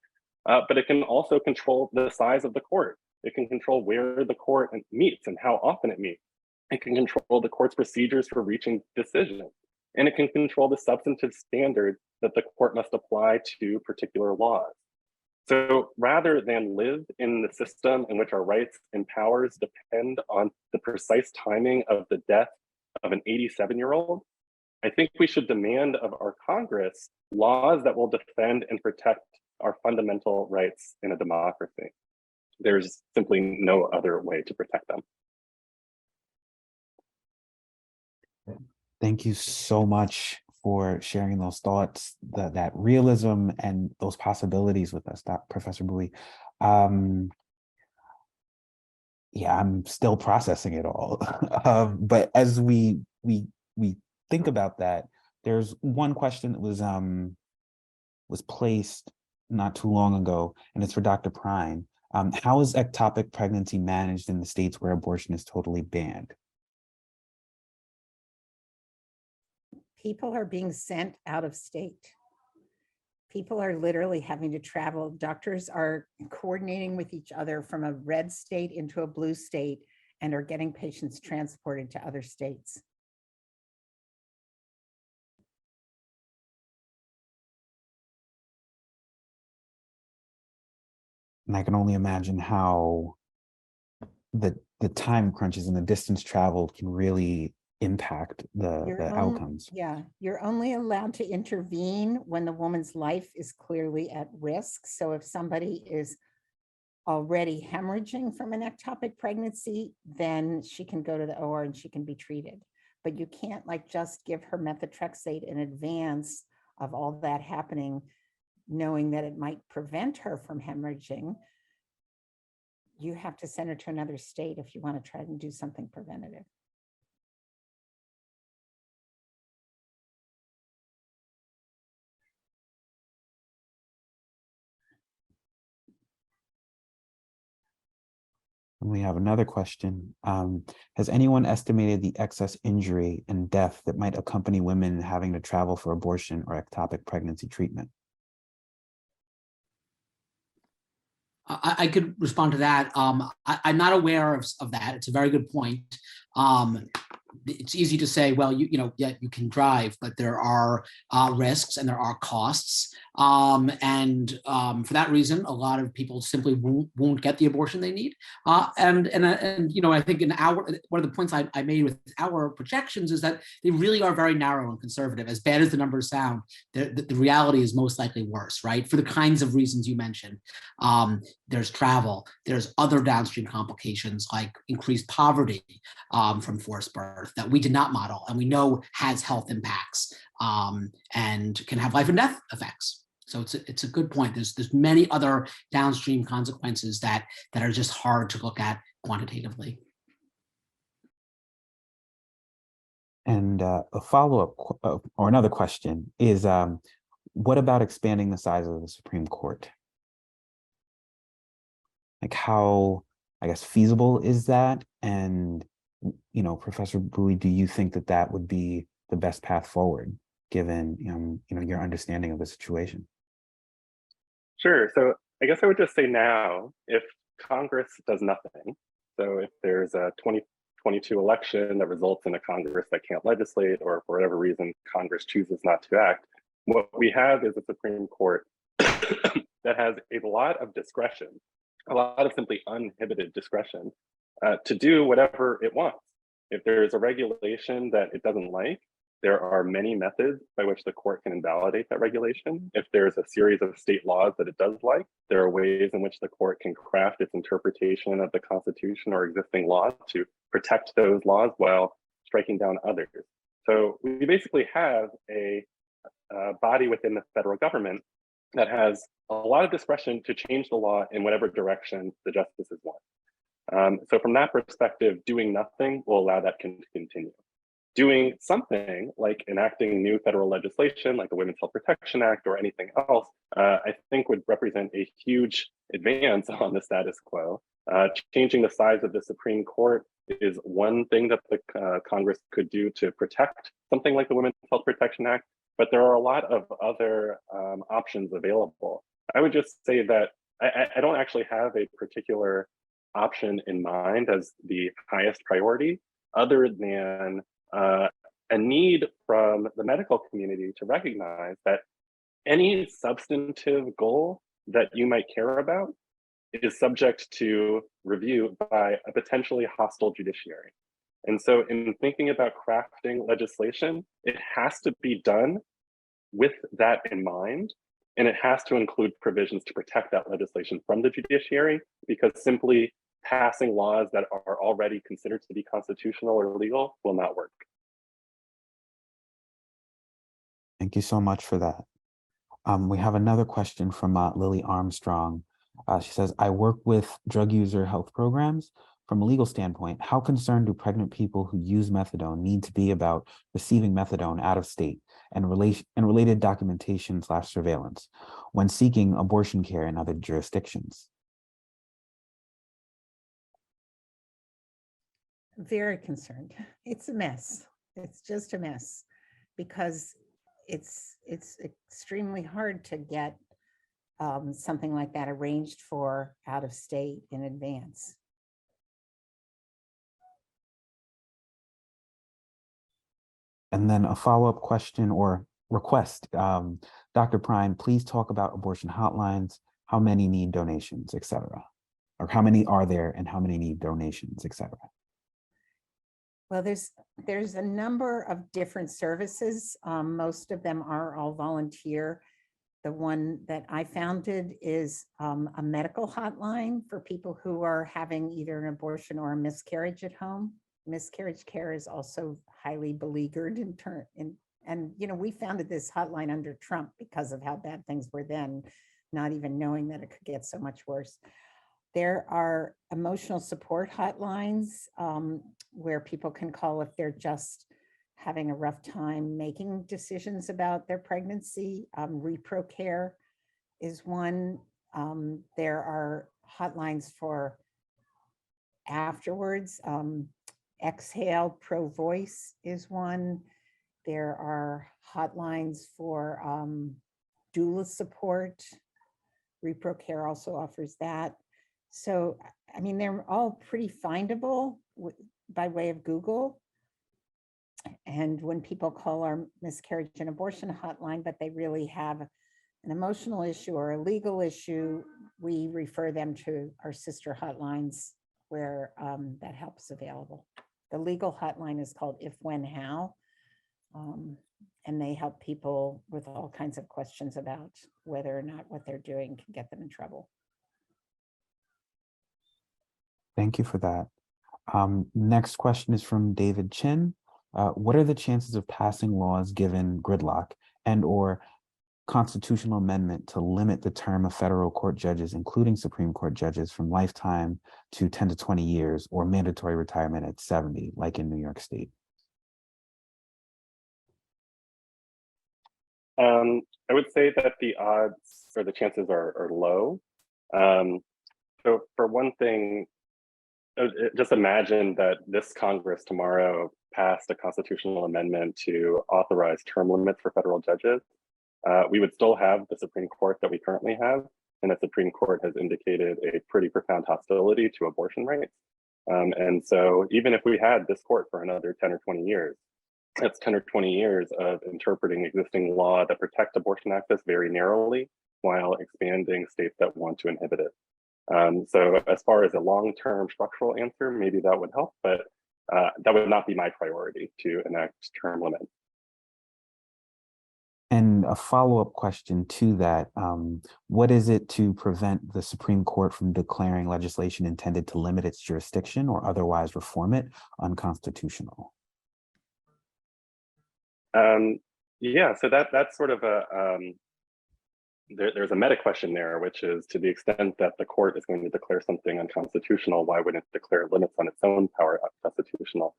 D: but it can also control the size of the court. It can control where the court meets and how often it meets. It can control the court's procedures for reaching decisions. And it can control the substantive standards that the court must apply to particular laws. So rather than live in the system in which our rights and powers depend on the precise timing of the death of an 87-year-old, I think we should demand of our Congress laws that will defend and protect our fundamental rights in a democracy. There's simply no other way to protect them.
A: Thank you so much for sharing those thoughts, that realism and those possibilities with us, Professor Bouie. Yeah, I'm still processing it all. But as we think about that, there's one question that was placed not too long ago, and it's for Dr. Prine. How is ectopic pregnancy managed in the states where abortion is totally banned?
C: People are being sent out of state. People are literally having to travel. Doctors are coordinating with each other from a red state into a blue state and are getting patients transported to other states.
A: And I can only imagine how the time crunches and the distance traveled can really impact the outcomes.
C: Yeah, you're only allowed to intervene when the woman's life is clearly at risk. So if somebody is already hemorrhaging from an ectopic pregnancy, then she can go to the OR and she can be treated. But you can't like just give her methotrexate in advance of all that happening, knowing that it might prevent her from hemorrhaging. You have to send her to another state if you want to try and do something preventative.
A: And we have another question. Has anyone estimated the excess injury and death that might accompany women having to travel for abortion or ectopic pregnancy treatment?
B: I could respond to that. I'm not aware of that. It's a very good point. It's easy to say, well, yeah, you can drive, but there are risks and there are costs. And for that reason, a lot of people simply won't get the abortion they need. And I think one of the points I made with our projections is that they really are very narrow and conservative. As bad as the numbers sound, the reality is most likely worse, right? For the kinds of reasons you mentioned. There's travel, there's other downstream complications like increased poverty from forced birth that we did not model and we know has health impacts and can have life and death effects. So it's a good point. There's many other downstream consequences that are just hard to look at quantitatively.
A: And a follow-up or another question is, what about expanding the size of the Supreme Court? Like how, I guess, feasible is that? And, Professor Bouie, do you think that that would be the best path forward, given, your understanding of the situation?
D: Sure. So I guess I would just say now, if Congress does nothing, so if there's a 2022 election that results in a Congress that can't legislate, or for whatever reason, Congress chooses not to act, what we have is a Supreme Court that has a lot of discretion, a lot of simply uninhibited discretion to do whatever it wants. If there's a regulation that it doesn't like, there are many methods by which the court can invalidate that regulation. If there's a series of state laws that it does like, there are ways in which the court can craft its interpretation of the Constitution or existing laws to protect those laws while striking down others. So we basically have a body within the federal government that has a lot of discretion to change the law in whatever direction the justices want. So from that perspective, doing nothing will allow that to continue. Doing something like enacting new federal legislation like the Women's Health Protection Act or anything else, I think would represent a huge advance on the status quo Changing the size of the Supreme Court is one thing that the Congress could do to protect something like the Women's Health Protection Act, but there are a lot of other options available. I would just say that I don't actually have a particular option in mind as the highest priority, other than a need from the medical community to recognize that any substantive goal that you might care about is subject to review by a potentially hostile judiciary. And so in thinking about crafting legislation, it has to be done with that in mind, and it has to include provisions to protect that legislation from the judiciary, because simply passing laws that are already considered to be constitutional or legal will not work.
A: Thank you so much for that. We have another question from Lily Armstrong. She says, I work with drug user health programs. From a legal standpoint, how concerned do pregnant people who use methadone need to be about receiving methadone out of state and related documentation / surveillance when seeking abortion care in other jurisdictions?
C: Very concerned. It's a mess. It's just a mess because it's extremely hard to get something like that arranged for out of state in advance.
A: And then a follow-up question or request, Dr. Prine, please talk about abortion hotlines, how many need donations, et cetera, or how many are there and how many need donations, et cetera.
C: Well, there's a number of different services. Most of them are all volunteer. The one that I founded is a medical hotline for people who are having either an abortion or a miscarriage at home. Miscarriage care is also highly beleaguered and we founded this hotline under Trump because of how bad things were then, not even knowing that it could get so much worse. There are emotional support hotlines where people can call if they're just having a rough time making decisions about their pregnancy. Repro Care is one. There are hotlines for afterwards. Exhale Pro Voice is one. There are hotlines for doula support. Repro Care also offers that. So, I mean, they're all pretty findable by way of Google. And when people call our miscarriage and abortion hotline, but they really have an emotional issue or a legal issue, we refer them to our sister hotlines where that help is available. The legal hotline is called If, When, How, and they help people with all kinds of questions about whether or not what they're doing can get them in trouble.
A: Thank you for that. Next question is from David Chin. What are the chances of passing laws given gridlock and/or constitutional amendment to limit the term of federal court judges, including Supreme Court judges, from lifetime to 10 to 20 years or mandatory retirement at 70, like in New York State?
D: I would say that the odds or the chances are low. So for one thing, just imagine that this Congress tomorrow passed a constitutional amendment to authorize term limits for federal judges. We would still have the Supreme Court that we currently have, and the Supreme Court has indicated a pretty profound hostility to abortion rights. And so even if we had this court for another 10 or 20 years, that's 10 or 20 years of interpreting existing law that protect abortion access very narrowly while expanding states that want to inhibit it. So as far as a long-term structural answer, maybe that would help, but that would not be my priority to enact term limits.
A: And a follow-up question to that, what is it to prevent the Supreme Court from declaring legislation intended to limit its jurisdiction or otherwise reform it unconstitutional?
D: Yeah, so that's sort of a, there's a meta question there, which is to the extent that the court is going to declare something unconstitutional, why wouldn't it declare limits on its own power unconstitutional?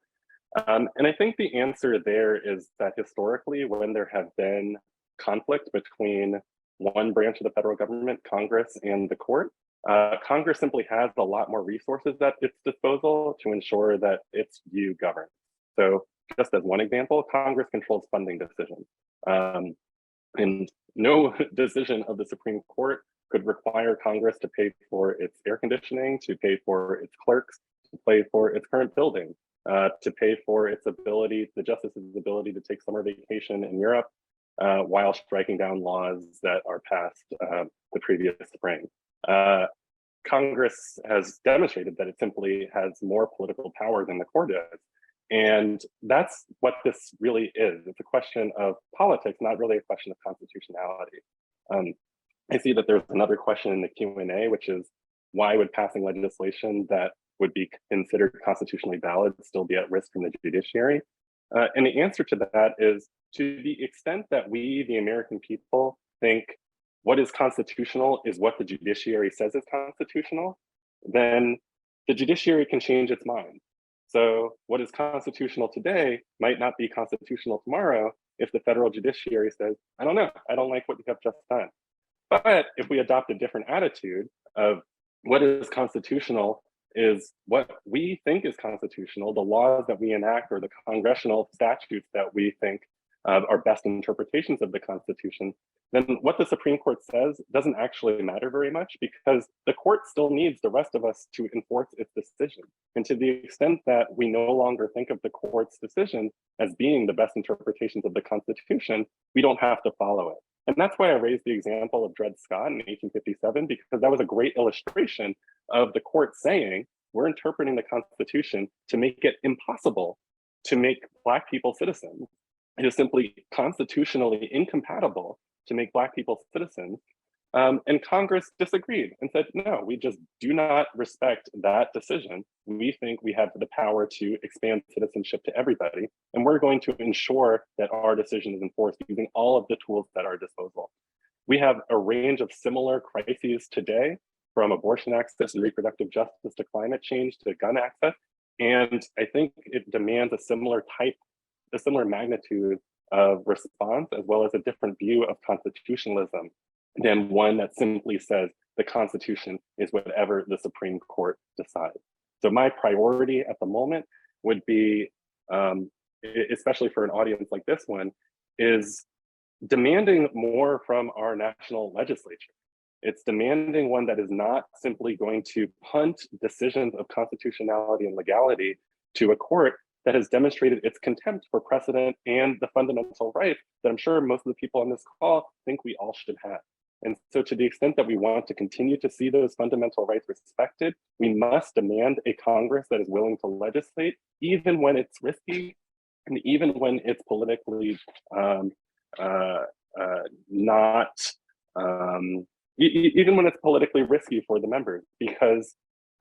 D: And I think the answer there is that historically, when there have been conflict between one branch of the federal government, Congress, and the court, Congress simply has a lot more resources at its disposal to ensure that its view governs. So just as one example, Congress controls funding decisions. And no decision of the Supreme Court could require Congress to pay for its air conditioning, to pay for its clerks, to pay for its current building, to pay for its ability, the justice's ability to take summer vacation in Europe, while striking down laws that are passed the previous spring. Congress has demonstrated that it simply has more political power than the court does. And that's what this really is. It's a question of politics, not really a question of constitutionality. I see that there's another question in the Q&A, which is why would passing legislation that would be considered constitutionally valid still be at risk from the judiciary? And the answer to that is, to the extent that we, the American people, think what is constitutional is what the judiciary says is constitutional, then the judiciary can change its mind. So what is constitutional today might not be constitutional tomorrow if the federal judiciary says, I don't know, I don't like what you have just done. But if we adopt a different attitude of what is constitutional is what we think is constitutional, the laws that we enact or the congressional statutes that we think are best interpretations of the Constitution, then what the Supreme Court says doesn't actually matter very much, because the court still needs the rest of us to enforce its decision. And to the extent that we no longer think of the court's decision as being the best interpretations of the Constitution, we don't have to follow it. And that's why I raised the example of Dred Scott in 1857, because that was a great illustration of the court saying, we're interpreting the Constitution to make it impossible to make Black people citizens. It is simply constitutionally incompatible to make Black people citizens. And Congress disagreed and said, no, we just do not respect that decision. We think we have the power to expand citizenship to everybody, and we're going to ensure that our decision is enforced using all of the tools at our disposal. We have a range of similar crises today, from abortion access and reproductive justice to climate change to gun access. And I think it demands a similar magnitude of response, as well as a different view of constitutionalism than one that simply says the Constitution is whatever the Supreme Court decides. So my priority at the moment would be, especially for an audience like this one, is demanding more from our national legislature. It's demanding one that is not simply going to punt decisions of constitutionality and legality to a court that has demonstrated its contempt for precedent and the fundamental rights that I'm sure most of the people on this call think we all should have. And so to the extent that we want to continue to see those fundamental rights respected, we must demand a Congress that is willing to legislate, even when it's risky, and even when it's politically even when it's politically risky for the members, because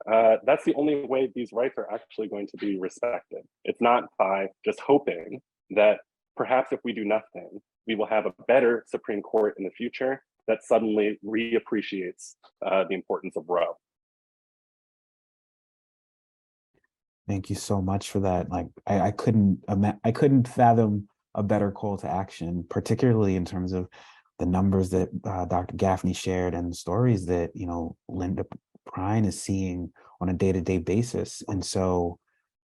D: that's the only way these rights are actually going to be respected. It's not by just hoping that perhaps if we do nothing, we will have a better Supreme Court in the future that suddenly reappreciates the importance of Roe.
A: Thank you so much for that. Like, I couldn't fathom a better call to action, particularly in terms of the numbers that Dr. Gaffney shared and the stories that, you know, Linda Prine is seeing on a day-to-day basis. And so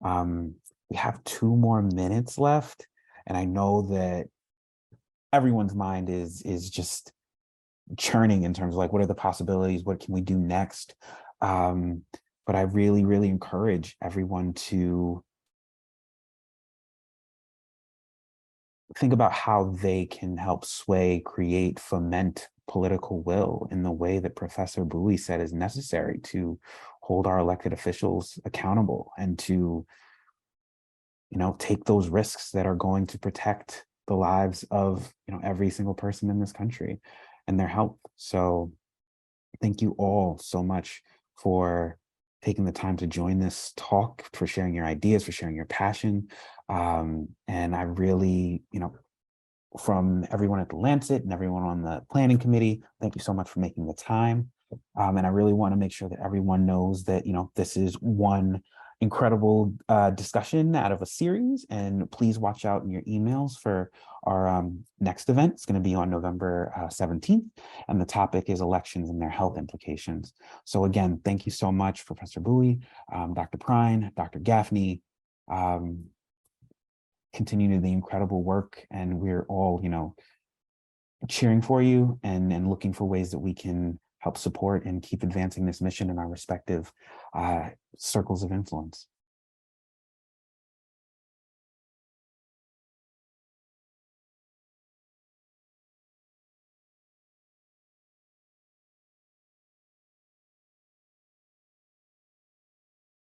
A: we have 2 more minutes left, and I know that everyone's mind is just churning in terms of like, what are the possibilities? What can we do next? But I really, really encourage everyone to think about how they can help sway, create, foment political will in the way that Professor Bowie said is necessary to hold our elected officials accountable and to, you know, take those risks that are going to protect the lives of, you know, every single person in this country and their health. So thank you all so much for taking the time to join this talk, for sharing your ideas, for sharing your passion. And I really, you know, from everyone at the Lancet and everyone on the planning committee, thank you so much for making the time. And I really want to make sure that everyone knows that, you know, this is one incredible discussion out of a series, and please watch out in your emails for our next event. It's going to be on November 17th, and the topic is elections and their health implications. So again, thank you so much, Professor Bowie, Dr. Prine, Dr. Gaffney. Continue the incredible work, and we're all, cheering for you and looking for ways that we can help support and keep advancing this mission in our respective circles of influence.